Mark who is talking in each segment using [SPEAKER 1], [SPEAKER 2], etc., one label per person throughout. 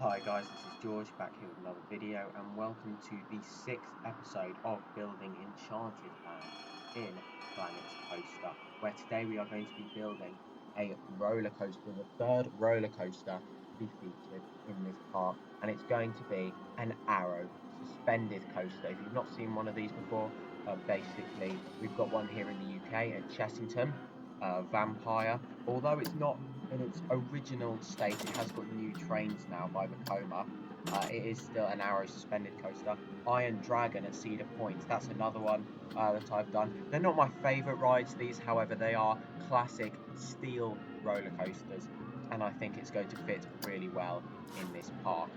[SPEAKER 1] Hi guys, this is George back here with another video and welcome to the 6th episode of building Enchanted Land in Planet's Coaster, where today we are going to be building a roller coaster, the third roller coaster to be featured in this park, and it's going to be an arrow suspended coaster. If you've not seen one of these before, basically we've got one here in the UK at Chessington, Vampire, although it's not in its original state. It has got new trains now by Vekoma. It is still an arrow suspended coaster. Iron Dragon at Cedar Point, that's another one that I've done. They're not my favourite rides, these, however, they are classic steel roller coasters, and I think it's going to fit really well in this park.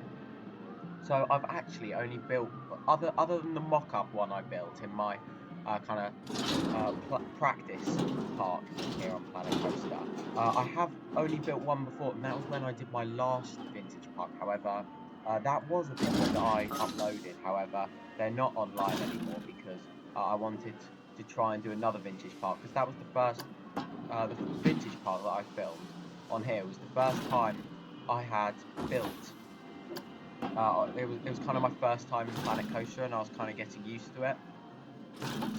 [SPEAKER 1] So I've actually only built, other than the mock-up one I built in my practice park here on Planet Coaster. I have only built one before, and that was when I did my last vintage park. However, that was a video that I uploaded. However, they're not online anymore because I wanted to try and do another vintage park, because that was the vintage park that I filmed on here. It was the first time I had built. It was kind of my first time in Planet Coaster, and I was kind of getting used to it.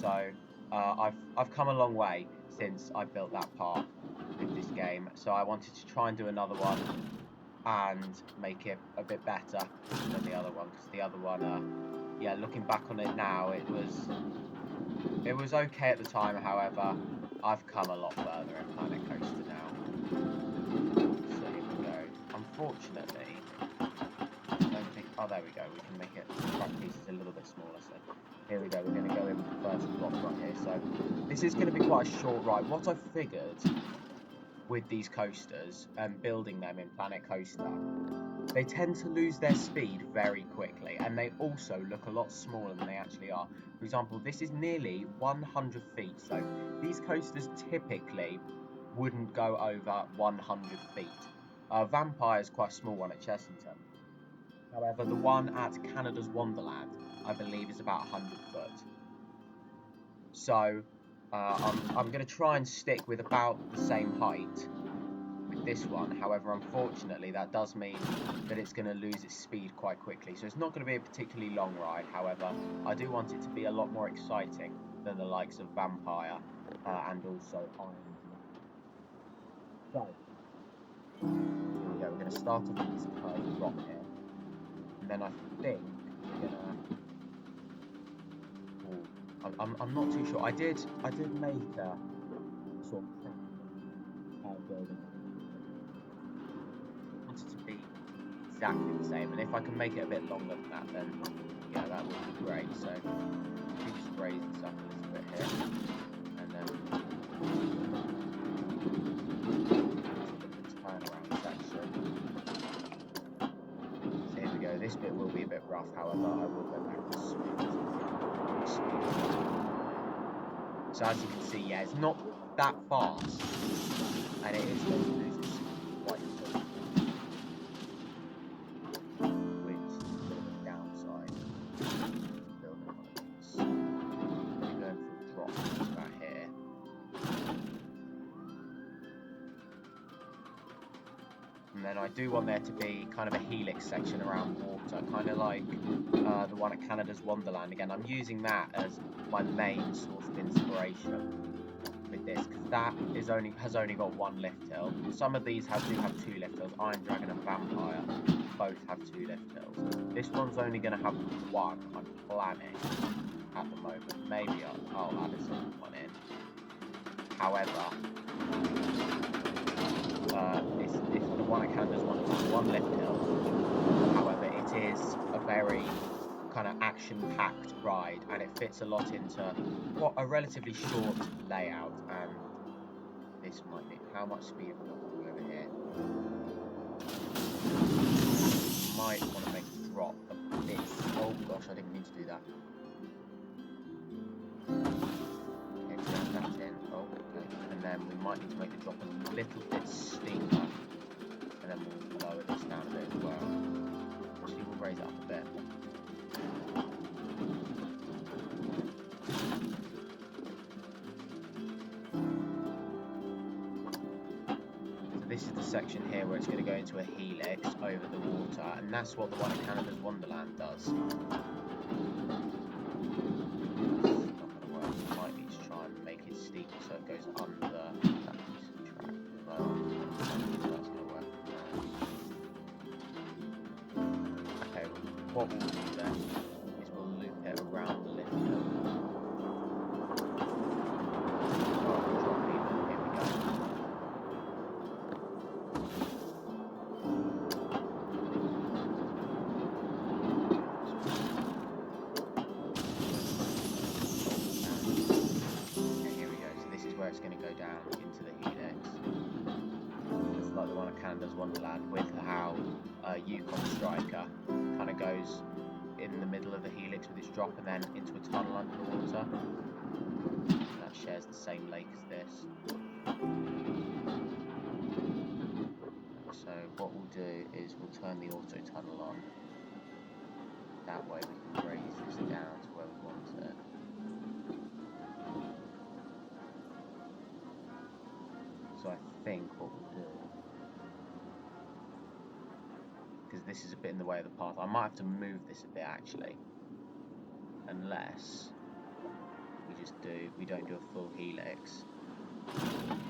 [SPEAKER 1] So I've come a long way since I built that park with this game. So I wanted to try and do another one and make it a bit better than the other one, because the other one, yeah, looking back on it now, it was okay at the time. However, I've come a lot further in Planet Coaster now. So here we go. Unfortunately, oh, there we go. We can make it track pieces a little bit smaller. So here we go. We're going to go in with the first block right here. So this is going to be quite a short ride. What I figured with these coasters and building them in Planet Coaster, they tend to lose their speed very quickly, and they also look a lot smaller than they actually are. For example, this is nearly 100 feet. So these coasters typically wouldn't go over 100 feet. Vampire is quite a small one at Chessington. However, the one at Canada's Wonderland, I believe, is about 100 foot. So I'm going to try and stick with about the same height with this one. However, unfortunately, that does mean that it's going to lose its speed quite quickly. So it's not going to be a particularly long ride. However, I do want it to be a lot more exciting than the likes of Vampire and also Iron Dragon. So here we go. We're going to start off with this curved rock here. And then I think we're gonna. I'm not too sure. I did make a sort of building. I wanted to be exactly the same, and if I can make it a bit longer than that, then yeah, that would be great. So just raise this up a little bit here, and then turnaround section. So here we go. This bit will be a bit rough, however, I will go back to smooth. So as you can see, yeah, it's not that fast, and it is going to lose its speed quite quickly, which is a bit of a downside to building one of these. We're going for a drop about here. And then I do want there to be kind of a helix section around water, kind of like the one at Canada's Wonderland. Again, I'm using that as my main source of inspiration with this, because that has only got one lift hill. Some of these do have two lift hills. Iron Dragon and Vampire both have two lift hills. This one's only going to have one, I'm planning, at the moment. Maybe I'll add a second one in. However, the one at Canada's one lift hill. However, it is a very kind of action-packed ride, and it fits a lot into what a relatively short layout. And this might be how much speed we've got over here. Might want to make the drop a bit. Oh gosh, I didn't mean to do that. Okay, so that's in. Oh, okay. And then we might need to make the drop a little bit steeper, and then we'll lower this down a bit as well. Actually, we'll raise it up a bit. this is the section here where it's going to go into a helix over the water, and that's what the one in Canada's Wonderland does. Might need to try and make it steeper so it goes under that piece of track as well. That's going to work. Okay, well, what we'll do then is we'll loop it around the lift hill. Here we go. Where it's going to go down into the helix. It's like the one at Canada's Wonderland, with how Yukon Striker kind of goes in the middle of the helix with its drop and then into a tunnel under the water. That shares the same lake as this. So what we'll do is we'll turn the auto tunnel on. That way we can raise this down to where we want it. So I think what we'll do, because this is a bit in the way of the path, I might have to move this a bit actually, unless we don't do a full helix, and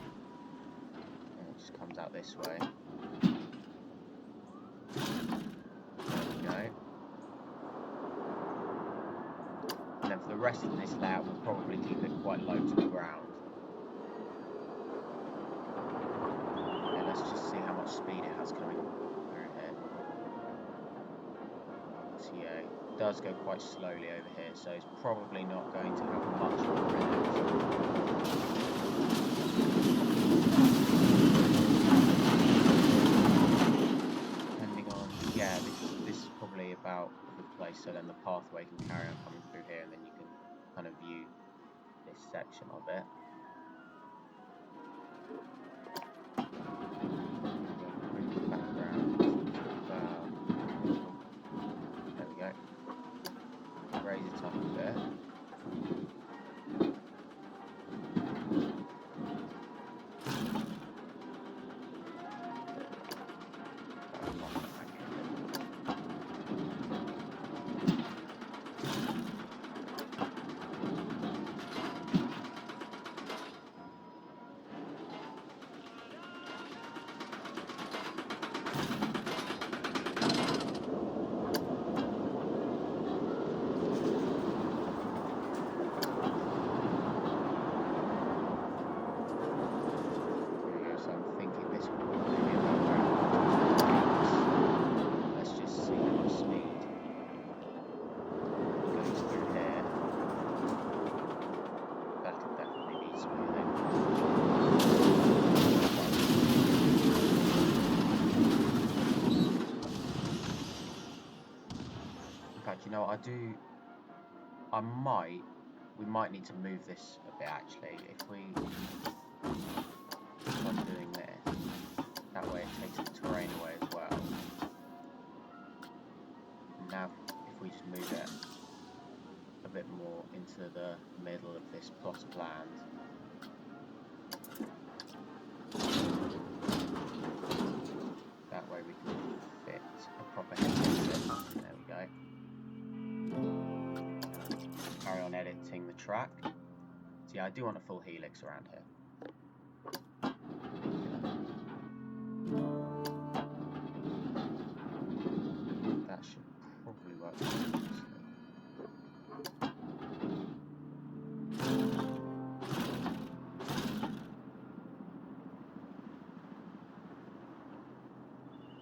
[SPEAKER 1] it just comes out this way. There we go. And then for the rest of this layout, we'll probably keep it quite low to the ground. Let's just see how much speed it has coming through here. So yeah, it does go quite slowly over here, so it's probably not going to have much of a depending on, yeah, this is probably about a good place, so then the pathway can carry on coming through here, and then you can kind of view this section of it. Raise it up a bit. You know what, we might need to move this a bit actually. If we keep on doing this, that way it takes the terrain away as well. And now if we just move it a bit more into the middle of this plot of land, that way we can fit a proper head into it. There we go. Carry on editing the track. So yeah, I do want a full helix around here. That should probably work.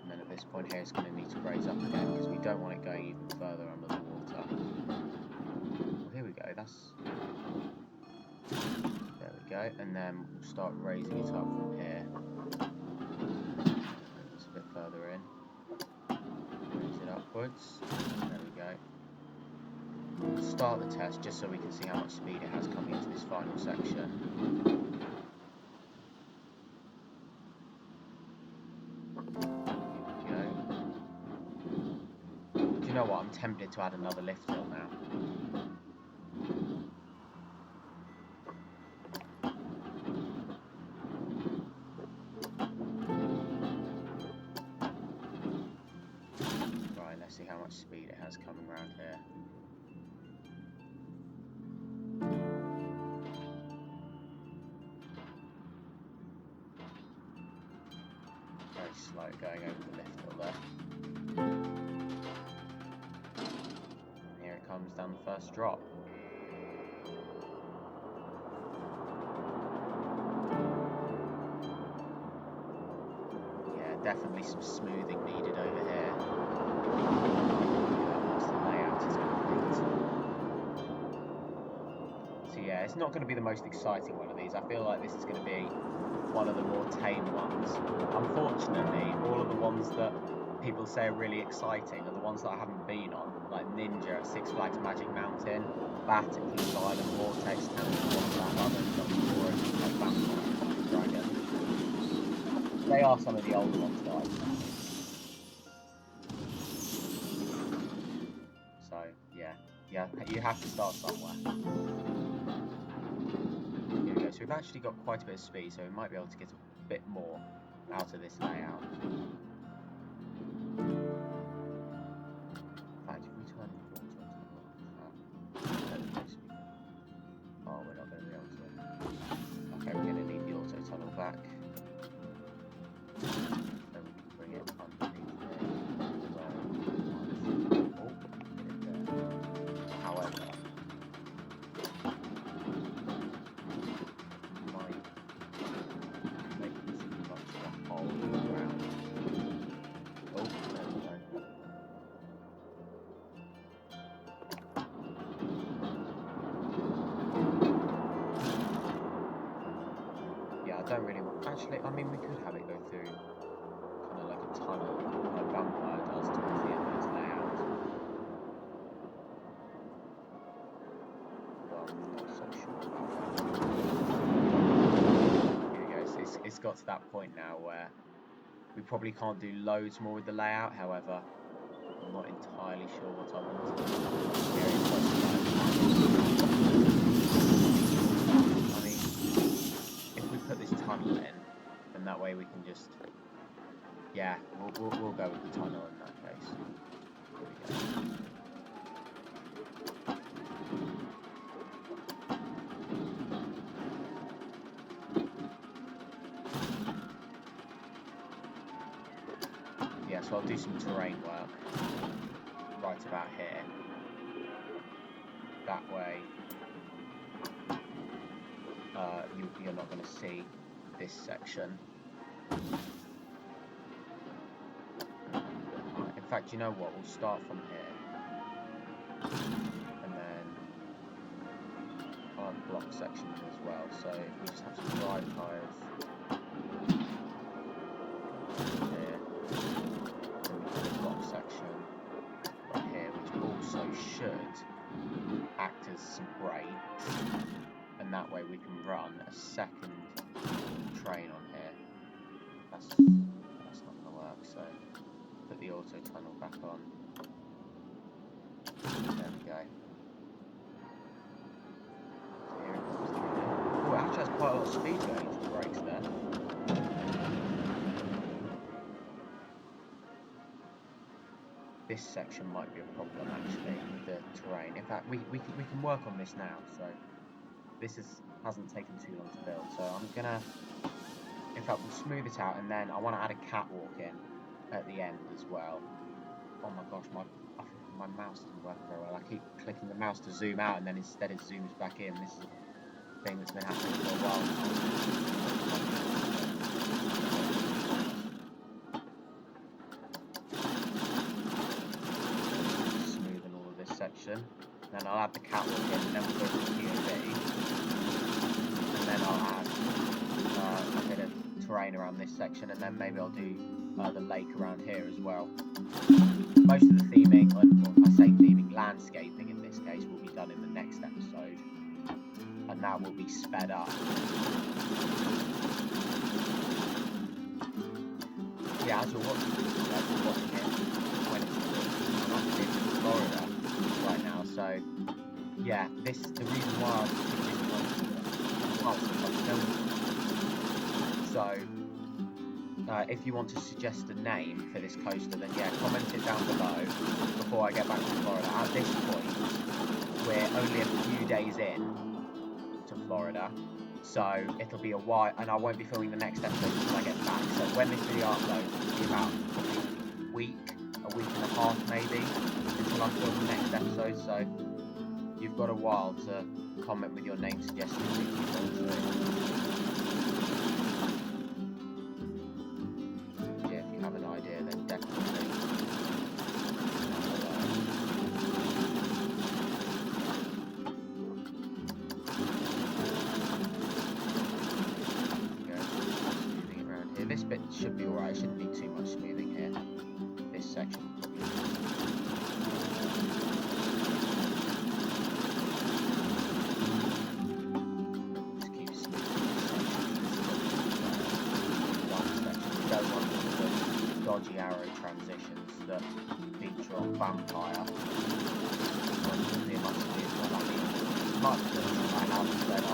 [SPEAKER 1] And then at this point here, it's going to need to raise up again because we don't want it going even further under the water. Here we go, there we go, and then we'll start raising it up from here. It's a bit further in. Raise it upwards. There we go. We'll start the test just so we can see how much speed it has coming into this final section. Here we go. Do you know what? I'm tempted to add another lift hill now. see how much speed it has coming around here. Very slow going over the lift hill there. And here it comes down the first drop. Yeah, definitely some smoothing needed over here. Once the layout is complete. So yeah, it's not going to be the most exciting one of these. I feel like this is going to be one of the more tame ones. Unfortunately, all of the ones that people say are really exciting are the ones that I haven't been on, like Ninja at Six Flags Magic Mountain, Bat at Kings Island, Vortex, Wonderland, Dragon. They are some of the older ones that I've done. So yeah, you have to start somewhere. Here we go. So we've actually got quite a bit of speed, so we might be able to get a bit more out of this layout. In fact, if we turn the auto tunnel off, oh, we're not going to be able to. Okay, we're going to need the auto tunnel back. So we can bring it underneath there. Oh, get it there. However, might make this too much of a hole in the ground. Oh, there we go. Yeah, I don't really want. Actually, I mean, we could have it go through kind of like a tunnel, like Vampire does towards the end of its layout. Well, I'm not so sure about that. Here we go. So it's got to that point now where we probably can't do loads more with the layout. However, I'm not entirely sure what I want to do. Here it's got to, I mean, if we put this tunnel in, then that way we can just, yeah, we'll go with the tunnel in that case. Here we go. Yeah, so I'll do some terrain work right about here. That way, you're not going to see this section. In fact, you know what? We'll start from here, and then I'll have block sections as well. So if we just have some drive tires here, then we have a block section right here, which also should act as some brakes, and that way we can run a second train on here. That's not going to work, so put the auto tunnel back on. There we go. So here it comes through. Oh, it actually has quite a lot of speed going into the brakes there. This section might be a problem actually with the terrain. In fact, we can work on this now. So this hasn't taken too long to build. So I'm gonna, in fact, we'll smooth it out, and then I want to add a catwalk in at the end as well. Oh my gosh, my mouse doesn't work very well. I keep clicking the mouse to zoom out, and then instead it zooms back in. This is a thing that's been happening for a while. Smoothing all of this section. Then I'll add the catwalk in, and then we'll go to the POV. And then I'll add a bit of terrain around this section, and then maybe I'll do the lake around here as well. Most of the theming, well, I say theming, landscaping in this case, will be done in the next episode, and that will be sped up. Yeah, as you're watching it when it's in Florida right now, so yeah, the reason why I picked this one, so if you want to suggest a name for this coaster, then yeah, comment it down below before I get back to Florida. At this point, we're only a few days in to Florida, so it'll be a while, and I won't be filming the next episode until I get back. So when this video uploads, it'll be about probably a week and a half maybe, until I film the next episode, so you've got a while to comment with your name suggestions if you want to. Yeah, if you have an idea, then definitely. Smoothing it around here. This bit should be alright, it shouldn't need too much smoothing here. This section probably. Dodgy arrow transitions that feature on Vampire. Much as I have said,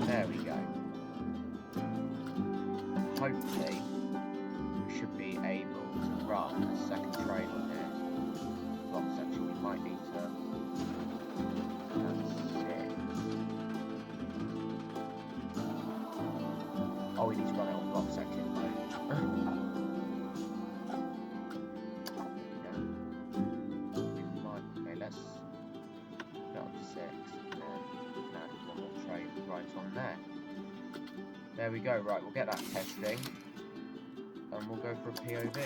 [SPEAKER 1] there we go. Hopefully, we should be able to run a second train on this block section. We might need to. Oh, we need to run it on block section. Okay, let's go up to 6. Right on there. There we go. Right, we'll get that testing and we'll go for a POV.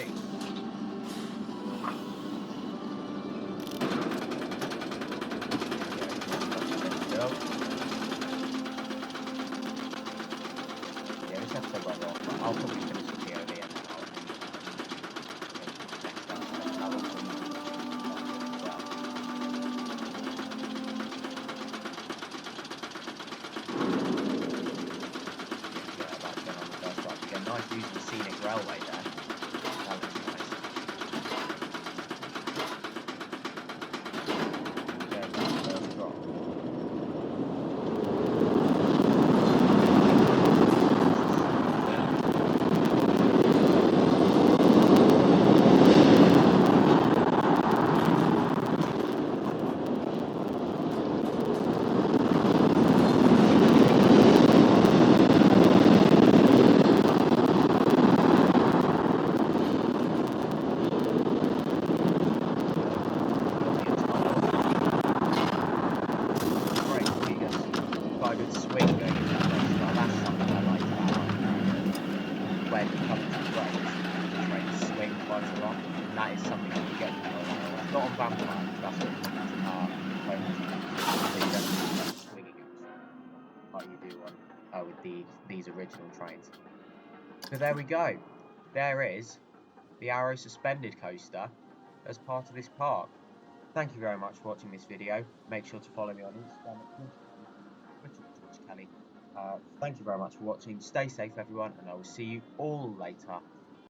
[SPEAKER 1] Yeah, this episode went off, but I'll probably finish the POV and then nice views of the scenic railway there. That looks nice. There's that first drop. That is something that you get not on Vampire, that's what swinging like you do on with these original trains. So there we go. There is the Arrow suspended coaster as part of this park. Thank you very much for watching this video. Make sure to follow me on Instagram at Twitter George Kelly. Thank you very much for watching. Stay safe, everyone, and I will see you all later.